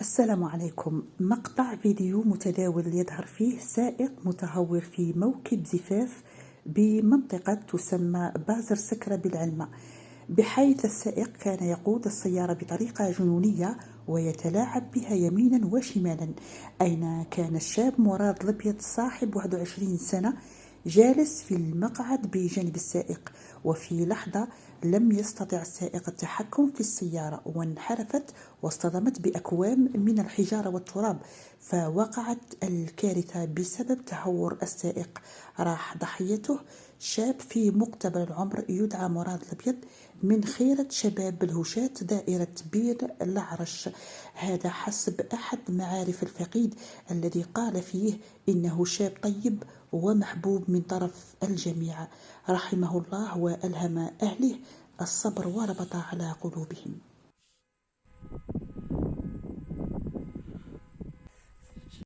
السلام عليكم. مقطع فيديو متداول يظهر فيه سائق متهور في موكب زفاف بمنطقة تسمى بازر سكرة بالعلمة، بحيث السائق كان يقود السيارة بطريقة جنونية ويتلاعب بها يمينا وشمالا، أين كان الشاب مراد الأبيض صاحب 21 سنة جالس في المقعد بجانب السائق. وفي لحظة لم يستطع السائق التحكم في السيارة وانحرفت واصطدمت بأكوام من الحجارة والتراب، فوقعت الكارثة بسبب تهور السائق. راح ضحيته شاب في مقتبل العمر يدعى مراد الأبيض من خيرة شباب الهشاة دائرة بير العرش، هذا حسب أحد معارف الفقيد الذي قال فيه إنه شاب طيب ومحبوب من طرف الجميع، رحمه الله وألهم أهله الصبر وربط على قلوبهم.